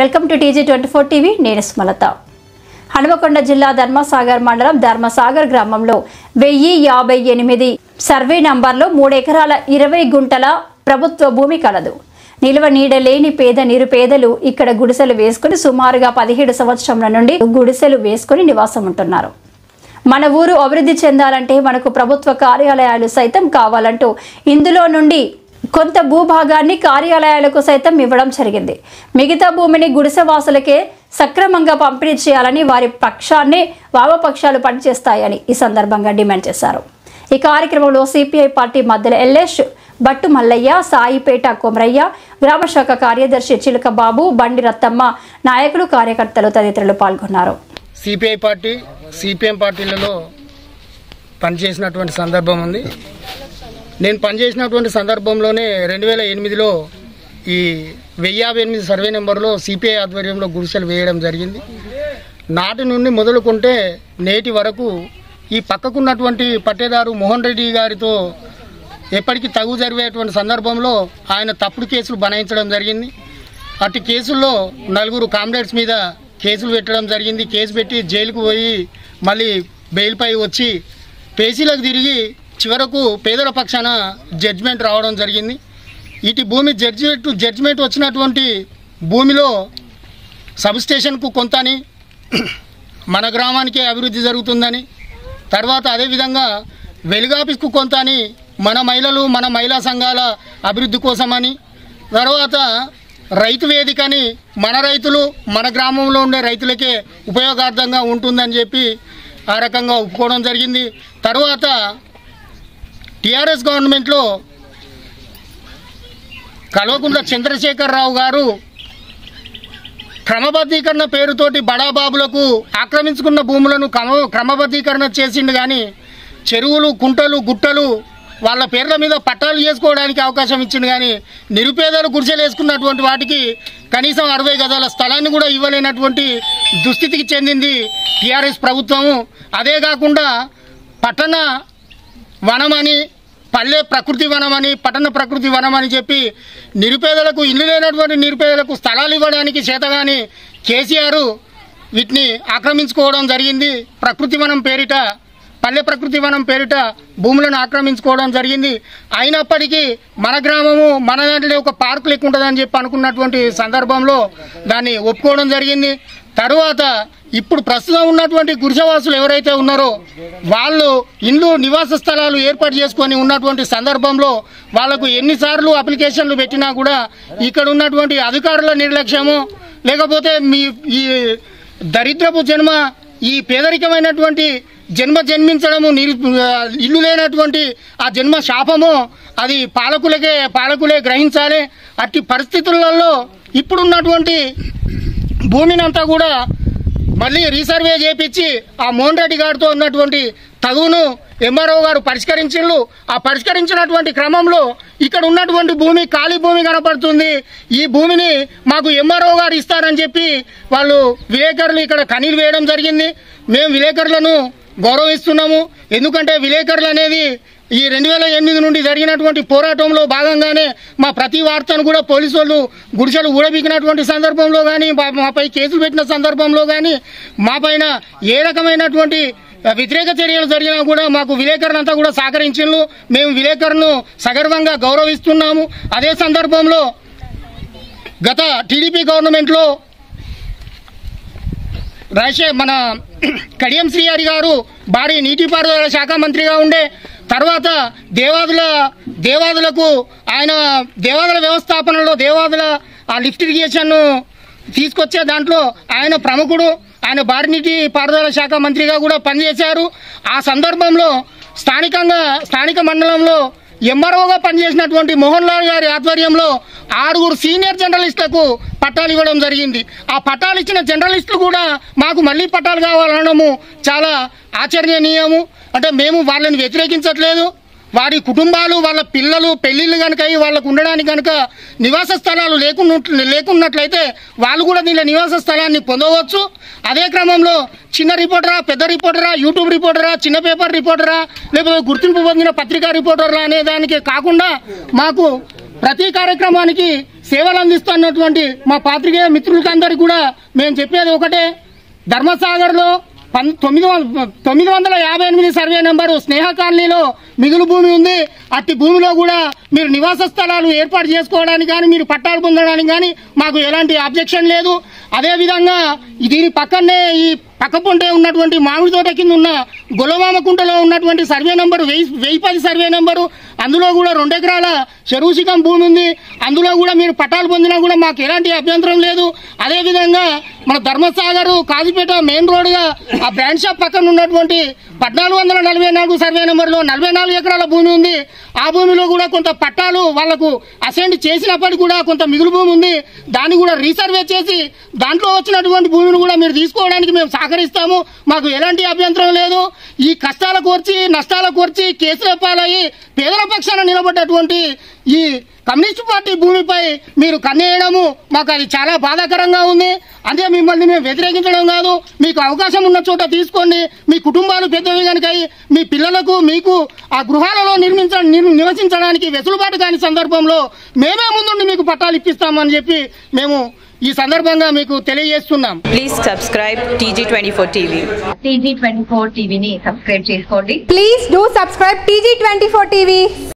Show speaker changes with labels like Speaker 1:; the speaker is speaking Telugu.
Speaker 1: Welcome to TG24 TV. నేను స్మలత. హనుమకొండ జిల్లా ధర్మసాగర్ మండలం ధర్మసాగర్ గ్రామంలో 1058 సర్వే నంబర్లో 3 ఎకరాల 20 గుంటల ప్రభుత్వ భూమి కలదు. నిల్వ నీడ లేని పేద నిరుపేదలు ఇక్కడ గుడిసెలు వేసుకుని సుమారుగా 17 సంవత్సరాల నుండి గుడిసెలు వేసుకుని నివాసం ఉంటున్నారు. మన ఊరు అభివృద్ధి చెందాలంటే మనకు ప్రభుత్వ కార్యాలయాలు సైతం కావాలంటూ ఇందులో నుండి కొంత భూభాగాన్ని కార్యాలయాలకు సైతం ఇవ్వడం జరిగింది. మిగతా భూమిని గుడిసెవాసులకే సక్రమంగా పంపిణీ చేయాలని వారి పక్షాన్ని వామపక్షాలు పనిచేస్తాయని ఈ సందర్భంగా డిమాండ్ చేశారు. ఈ కార్యక్రమంలో సిపిఐ పార్టీ మధ్యల ఎల్ఎస్ బట్టు మల్లయ్య, సాయిపేట కొమరయ్య, గ్రామశాఖ కార్యదర్శి చిలుక బాబు, బండి రత్తమ్మ, నాయకులు, కార్యకర్తలు తదితరులు పాల్గొన్నారు.
Speaker 2: సిపిఐ పార్టీ సిపిఎం పార్టీలలో పనిచేసినటువంటి సందర్భం ఉంది. నేను పనిచేసినటువంటి సందర్భంలోనే 2008లో ఈ 1058 సర్వే నెంబర్లో సిపిఐ ఆధ్వర్యంలో గుడిసెలు వేయడం జరిగింది. నాటి నుండి మొదలుకుంటే నేటి వరకు ఈ పక్కకున్నటువంటి పట్టేదారు మోహన్ రెడ్డి గారితో ఎప్పటికీ తగు జరిగేటువంటి సందర్భంలో ఆయన తప్పుడు కేసులు బనాయించడం జరిగింది. అటు కేసుల్లో 4 కామ్రేడ్స్ మీద కేసులు పెట్టడం జరిగింది. కేసు పెట్టి జైలుకు పోయి మళ్ళీ బెయిల్పై వచ్చి పేసీలకు తిరిగి చివరకు పేదల పక్షాన జడ్జిమెంట్ రావడం జరిగింది. ఇటు భూమి జడ్జిమెంట్ వచ్చినటువంటి భూమిలో సబ్ స్టేషన్కు కొంతని, మన గ్రామానికే అభివృద్ధి జరుగుతుందని, తర్వాత అదేవిధంగా వెలుగాఫీస్కు కొంతని, మన మహిళలు మన మహిళా సంఘాల అభివృద్ధి కోసమని, తర్వాత రైతు వేదికని మన రైతులు మన గ్రామంలో ఉండే రైతులకే ఉపయోగార్థంగా ఉంటుందని చెప్పి ఆ రకంగా ఒప్పుకోవడం జరిగింది. తర్వాత టీఆర్ఎస్ గవర్నమెంట్లో కల్వకుంట్ల చంద్రశేఖరరావు గారు క్రమబద్ధీకరణ పేరుతోటి బడాబాబులకు ఆక్రమించుకున్న భూములను క్రమబద్ధీకరణ చేసిండు. కానీ చెరువులు, కుంటలు, గుట్టలు వాళ్ళ పేర్ల మీద పట్టాలు చేసుకోవడానికి అవకాశం ఇచ్చిండు. కానీ నిరుపేదలు గుడిసెలు వేసుకున్నటువంటి వాటికి కనీసం 60 గజాల స్థలాన్ని కూడా ఇవ్వలేనటువంటి దుస్థితికి చెందింది టీఆర్ఎస్ ప్రభుత్వము. అదే కాకుండా పట్టణ వనమని, పల్లె ప్రకృతి వనమని, పట్టణ ప్రకృతి వనమని చెప్పి నిరుపేదలకు, ఇల్లు లేనటువంటి నిరుపేదలకు స్థలాలు ఇవ్వడానికి చేతగాని కేసీఆర్ వీటిని ఆక్రమించుకోవడం జరిగింది. ప్రకృతి వనం పేరిట, పల్లె ప్రకృతి వనం పేరిట భూములను ఆక్రమించుకోవడం జరిగింది. అయినప్పటికీ మన గ్రామము మన దాంట్లో ఒక పార్కు లెక్క ఉంటుందని చెప్పి అనుకున్నటువంటి సందర్భంలో దాన్ని ఒప్పుకోవడం జరిగింది. తరువాత ఇప్పుడు ప్రస్తుతం ఉన్నటువంటి గుడిసెవాసులు ఎవరైతే ఉన్నారో వాళ్ళు ఇండ్లు, నివాస స్థలాలు ఏర్పాటు చేసుకొని ఉన్నటువంటి సందర్భంలో వాళ్లకు ఎన్నిసార్లు అప్లికేషన్లు పెట్టినా కూడా ఇక్కడ ఉన్నటువంటి అధికారుల నిర్లక్ష్యము, లేకపోతే ఈ దరిద్రపు జన్మ, ఈ పేదరికమైనటువంటి జన్మ జన్మించడము, ఇల్లు లేనటువంటి ఆ జన్మ శాపము అది పాలకులే గ్రహించాలి. అట్టి పరిస్థితులలో ఇప్పుడున్నటువంటి భూమిని అంతా కూడా మళ్ళీ రీసర్వే చేపించి ఆ మోహన్ రెడ్డి గారితో ఉన్నటువంటి తగును ఎంఆర్ఓ గారు పరిష్కరించిండ్రు. ఆ పరిష్కరించినటువంటి క్రమంలో ఇక్కడ ఉన్నటువంటి భూమి ఖాళీ భూమి కనపడుతుంది. ఈ భూమిని మాకు ఎంఆర్ఓ గారు ఇస్తారని చెప్పి వాళ్ళు విలేకరులు ఇక్కడ కనీలు వేయడం జరిగింది. మేము విలేకరులను గౌరవిస్తున్నాము. ఎందుకంటే విలేకరులు అనేది ఈ 2008 నుండి జరిగినటువంటి పోరాటంలో భాగంగానే మా ప్రతి వార్తను కూడా పోలీసు వాళ్ళు గుడిసెలు ఊడబీకినటువంటి సందర్భంలో కానీ, మాపై కేసులు పెట్టిన సందర్భంలో కానీ, మా పైన ఏ రకమైనటువంటి వ్యతిరేక చర్యలు జరిగినా కూడా మాకు విలేకరులంతా కూడా సహకరించిండ్రు. మేము విలేకరులను సగర్వంగా గౌరవిస్తున్నాము. అదే సందర్భంలో గత టీడీపీ గవర్నమెంట్లో మన కడియం శ్రీహరి గారు భారీ నీటిపారుదల శాఖ మంత్రిగా ఉండే, తర్వాత దేవాదులకు ఆయన దేవాదుల వ్యవస్థాపనలో దేవాదుల ఆ లిఫ్ట్ ఇరిగేషన్ను తీసుకొచ్చే దాంట్లో ఆయన ప్రముఖుడు. ఆయన భారీ నీటి పారుదల శాఖ మంత్రిగా కూడా పనిచేశారు. ఆ సందర్భంలో స్థానిక మండలంలో ఎంఆర్ఓగా పనిచేసినటువంటి మోహన్ లాల్ గారి ఆధ్వర్యంలో 6 సీనియర్ జర్నలిస్టులకు పట్టాలు ఇవ్వడం జరిగింది. ఆ పట్టాలు ఇచ్చిన జర్నలిస్టులు కూడా మాకు మళ్ళీ పట్టాలు కావాలనడము చాలా ఆశ్చర్యనీయము. అంటే మేము వాళ్ళని వ్యతిరేకించట్లేదు. వారి కుటుంబాలు, వాళ్ళ పిల్లలు పెళ్లిళ్ళు కనుక వాళ్ళకు ఉండడానికి కనుక నివాస స్థలాలు లేకున్నట్లయితే వాళ్ళు కూడా దీనిలో నివాస స్థలాన్ని పొందవచ్చు. అదే క్రమంలో చిన్న రిపోర్టరా, పెద్ద రిపోర్టరా, యూట్యూబ్ రిపోర్టరా, చిన్న పేపర్ రిపోర్టరా, లేకపోతే గుర్తింపు పొందిన పత్రికా రిపోర్టర్లా అనే దానికి కాకుండా మాకు ప్రతి కార్యక్రమానికి సేవలు అందిస్తున్నటువంటి మా పాత్రికేయ మిత్రులకందరికీ కూడా మేము చెప్పేది ఒకటే, ధర్మసాగర్లో 958 సర్వే నెంబరు స్నేహ కాలనీలో మిగులు భూమి ఉంది. అట్టి భూమిలో కూడా మీరు నివాస స్థలాలు ఏర్పాటు చేసుకోవడానికి కానీ మీరు పట్టాలు పొందడానికి కానీ మాకు ఎలాంటి అబ్జెక్షన్ లేదు. అదేవిధంగా దీని పక్కనే ఈ పక్కపొంటే ఉన్నటువంటి మామిడి తోట కింద ఉన్న గొలవామకుంటలో ఉన్నటువంటి సర్వే నెంబరు 1010 సర్వే నెంబరు, అందులో కూడా 2 ఎకరాల చెరువు శిఖం భూమి ఉంది. అందులో కూడా మీరు పట్టాలు పొందినా కూడా మాకు ఎలాంటి అభ్యంతరం లేదు. అదేవిధంగా మన ధర్మసాగర్ కాజీపేట మెయిన్ రోడ్గా ఆ బ్రాండ్ షాప్ పక్కన ఉన్నటువంటి 1444 సర్వే నెంబర్లో 44 ఎకరాల భూమి ఉంది. ఆ భూమిలో కూడా కొంత పట్టాలు వాళ్లకు అసైన్ చేసినప్పటికీ కూడా కొంత మిగులు భూమి ఉంది. దాన్ని కూడా రీసర్వే చేసి దాంట్లో వచ్చినటువంటి భూమిని కూడా మీరు తీసుకోవడానికి మేము సహకరిస్తాము. మాకు ఎలాంటి అభ్యంతరం లేదు. ఈ కష్టాల కోర్చి నష్టాల కోర్చి కేసుల పాలయ్యి పేదల పక్షాన నిలబడ్డటువంటి ఈ కమ్యూనిస్ట్ పార్టీ భూమిపై మీరు కన్నేయడము మాకు అది చాలా బాధాకరంగా ఉంది. అదే మిమ్మల్ని మేము వ్యతిరేకించడం కాదు. మీకు అవకాశం ఉన్న చోట తీసుకోండి. మీ కుటుంబాలు పెద్దవి కనుక మీ పిల్లలకు మీకు ఆ గృహాలలో నివసించడానికి వెసులుబాటు కాని సందర్భంలో మేమే ముందుండి మీకు పట్టాలు ఇప్పిస్తామని చెప్పి మేము ఈ సందర్భంగా మీకు తెలియజేస్తున్నాం.
Speaker 3: Please subscribe TG24 TV.
Speaker 4: TG24 టీవీని సబ్స్క్రైబ్ చేసుకోండి.
Speaker 5: Please do subscribe TG24 TV.